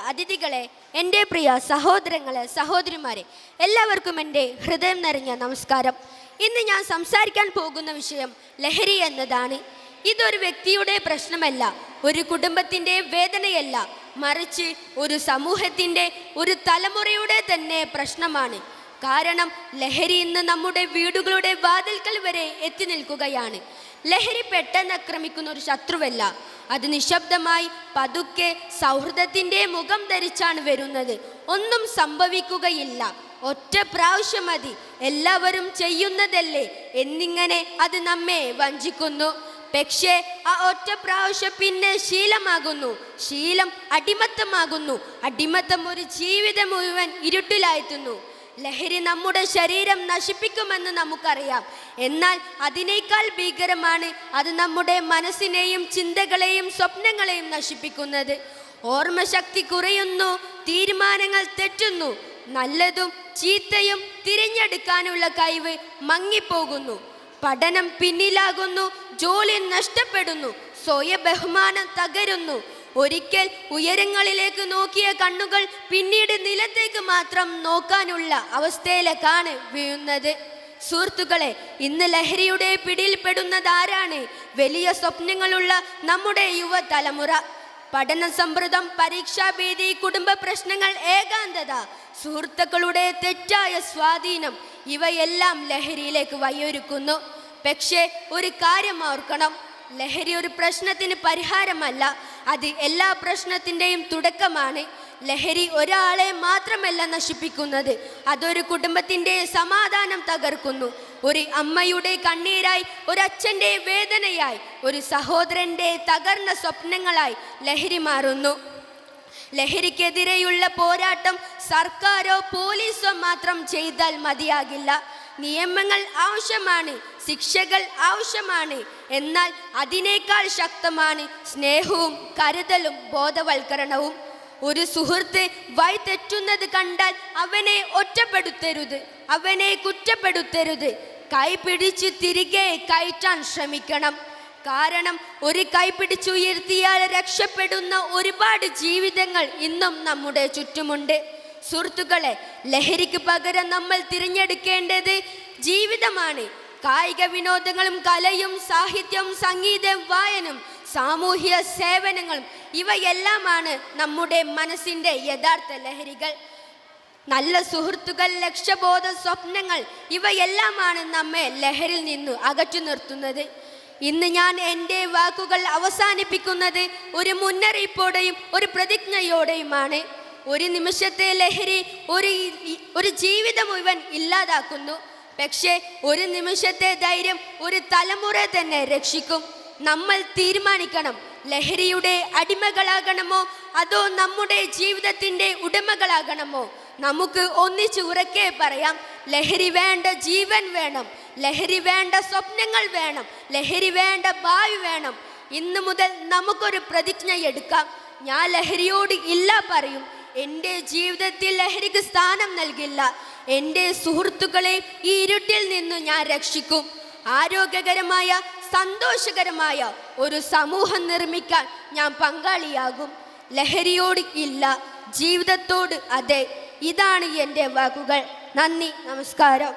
അതിഥികളെ, എൻ്റെ പ്രിയ സഹോദരങ്ങളെ, സഹോദരിമാരെ, എല്ലാവർക്കും എൻ്റെ ഹൃദയം നിറഞ്ഞ നമസ്കാരം. ഇന്ന് ഞാൻ സംസാരിക്കാൻ പോകുന്ന വിഷയം ലഹരി എന്നതാണ്. ഇതൊരു വ്യക്തിയുടെ പ്രശ്നമല്ല, ഒരു കുടുംബത്തിൻ്റെ വേദനയല്ല, മറിച്ച് ഒരു സമൂഹത്തിൻ്റെ, ഒരു തലമുറയുടെ തന്നെ പ്രശ്നമാണ്. കാരണം ലഹരി ഇന്ന് നമ്മുടെ വീടുകളുടെ വാതിൽക്കൽ വരെ എത്തി നിൽക്കുകയാണ്. ലഹരി പെട്ടെന്ന് ആക്രമിക്കുന്ന ഒരു ശത്രുവല്ല, അത് നിശബ്ദമായി പതുക്കെ സൗഹൃദത്തിൻ്റെ മുഖം ധരിച്ചാണ് വരുന്നത്. ഒന്നും സംഭവിക്കുകയില്ല, ഒറ്റ പ്രാവശ്യം മതി, എല്ലാവരും ചെയ്യുന്നതല്ലേ എന്നിങ്ങനെ അത് നമ്മെ വഞ്ചിക്കുന്നു. പക്ഷേ ആ ഒറ്റ പ്രാവശ്യം പിന്നെ ശീലമാകുന്നു, ശീലം അടിമത്തമാകുന്നു, അടിമത്തം ഒരു ജീവിതം മുഴുവൻ ഇരുട്ടിലായെത്തുന്നു. ലഹരി നമ്മുടെ ശരീരം നശിപ്പിക്കുമെന്ന് നമുക്കറിയാം, എന്നാൽ അതിനേക്കാൾ ഭീകരമാണ് അത് നമ്മുടെ മനസ്സിനെയും ചിന്തകളെയും സ്വപ്നങ്ങളെയും നശിപ്പിക്കുന്നത്. ഓർമ്മശക്തി കുറയുന്നു, തീരുമാനങ്ങൾ തെറ്റുന്നു, നല്ലതും ചീത്തയും തിരഞ്ഞെടുക്കാനുള്ള കഴിവ് മങ്ങിപ്പോകുന്നു, പഠനം പിന്നിലാകുന്നു, ജോലി നഷ്ടപ്പെടുന്നു, സ്വയം ബഹുമാനം തകരുന്നു. ഒരിക്കൽ ഉയരങ്ങളിലേക്ക് നോക്കിയ കണ്ണുകൾ പിന്നീട് നിലത്തേക്ക് മാത്രം നോക്കാനുള്ള അവസ്ഥയിലേക്കാണ് വീഴുന്നത്. സുഹൃത്തുക്കളെ, ഇന്ന് ലഹരിയുടെ പിടിയിൽപ്പെടുന്നത് ആരാണ്? വലിയ സ്വപ്നങ്ങളുള്ള നമ്മുടെ യുവതലമുറ. പഠന സമ്മർദ്ദം, പരീക്ഷാഭീതി, കുടുംബ പ്രശ്നങ്ങൾ, ഏകാന്തത, സുഹൃത്തുക്കളുടെ തെറ്റായ സ്വാധീനം, ഇവയെല്ലാം ലഹരിയിലേക്ക് വഴിയൊരുക്കുന്നു. പക്ഷേ ഒരു കാര്യം ഓർക്കണം, ലഹരി ഒരു പ്രശ്നത്തിന് പരിഹാരമല്ല, അത് എല്ലാ പ്രശ്നത്തിൻ്റെയും തുടക്കമാണ്. ലഹരി ഒരാളെ മാത്രമല്ല നശിപ്പിക്കുന്നത്, അതൊരു കുടുംബത്തിൻ്റെ സമാധാനം തകർക്കുന്നു. ഒരു അമ്മയുടെ കണ്ണീരായി, ഒരച്ഛൻ്റെ വേദനയായി, ഒരു സഹോദരൻ്റെ തകർന്ന സ്വപ്നങ്ങളായി ലഹരി മാറുന്നു. ലഹരിക്കെതിരെയുള്ള പോരാട്ടം സർക്കാരോ പോലീസോ മാത്രം ചെയ്താൽ മതിയാകില്ല. നിയമങ്ങൾ ആവശ്യമാണ്, ശിക്ഷകൾ ആവശ്യമാണ്, എന്നാൽ അതിനേക്കാൾ ശക്തമാണ് സ്നേഹവും കരുതലും ബോധവൽക്കരണവും. ഒരു സുഹൃത്ത് വഴി തെറ്റുന്നത് കണ്ടാൽ അവനെ ഒറ്റപ്പെടുത്തരുത്, അവനെ കുറ്റപ്പെടുത്തരുത്, കൈപിടിച്ച് തിരികെ കയറ്റാൻ ശ്രമിക്കണം. കാരണം ഒരു കൈപിടിച്ചുയർത്തിയാൽ രക്ഷപ്പെടുന്ന ഒരുപാട് ജീവിതങ്ങൾ ഇന്നും നമ്മുടെ ചുറ്റുമുണ്ട്. സുഹൃത്തുക്കളെ, ലഹരിക്ക് പകരം നമ്മൾ തിരഞ്ഞെടുക്കേണ്ടത് ജീവിതമാണ്. കായിക വിനോദങ്ങളും കലയും സാഹിത്യവും സംഗീതവും വായനയും സാമൂഹ്യ സേവനങ്ങളും, ഇവയെല്ലാമാണ് നമ്മുടെ മനസ്സിൻ്റെ യഥാർത്ഥ ലഹരികൾ. നല്ല സുഹൃത്തുക്കൾ, ലക്ഷ്യബോധ, സ്വപ്നങ്ങൾ, ഇവയെല്ലാമാണ് നമ്മെ ലഹരിയിൽ നിന്ന് അകറ്റി നിർത്തുന്നത്. ഇന്ന് ഞാൻ എൻ്റെ വാക്കുകൾ അവസാനിപ്പിക്കുന്നത് ഒരു മുന്നറിയിപ്പോടെയും ഒരു പ്രതിജ്ഞയോടെയുമാണ്. ഒരു നിമിഷത്തെ ലഹരി ഒരു ജീവിതം മുഴുവൻ ഇല്ലാതാക്കുന്നു, പക്ഷേ ഒരു നിമിഷത്തെ ധൈര്യം ഒരു തലമുറ തന്നെ രക്ഷിക്കും. നമ്മൾ തീരുമാനിക്കണം, ലഹരിയുടെ അടിമകളാകണമോ അതോ നമ്മുടെ ജീവിതത്തിൻ്റെ ഉടമകളാകണമോ? നമുക്ക് ഒന്നിച്ച് ഉറക്കെ പറയാം, ലഹരി വേണ്ട ജീവൻ വേണം, ലഹരി വേണ്ട സ്വപ്നങ്ങൾ വേണം, ലഹരി വേണ്ട ഭാവി വേണം. ഇന്നു മുതൽ നമുക്കൊരു പ്രതിജ്ഞ എടുക്കാം. ഞാൻ ലഹരിയോട് ഇല്ല പറയും, എൻ്റെ ജീവിതത്തിൽ ലഹരിക്ക് സ്ഥാനം നൽകില്ല, എൻ്റെ സുഹൃത്തുക്കളെ ഈ ഇരുട്ടിൽ നിന്ന് ഞാൻ രക്ഷിക്കും. ആരോഗ്യകരമായ, സന്തോഷകരമായ ഒരു സമൂഹം നിർമ്മിക്കാൻ ഞാൻ പങ്കാളിയാകും. ലഹരിയോട് ഇല്ല, ജീവിതത്തോട് അതെ. ഇതാണ് എൻ്റെ വാക്കുകൾ. നന്ദി, നമസ്കാരം.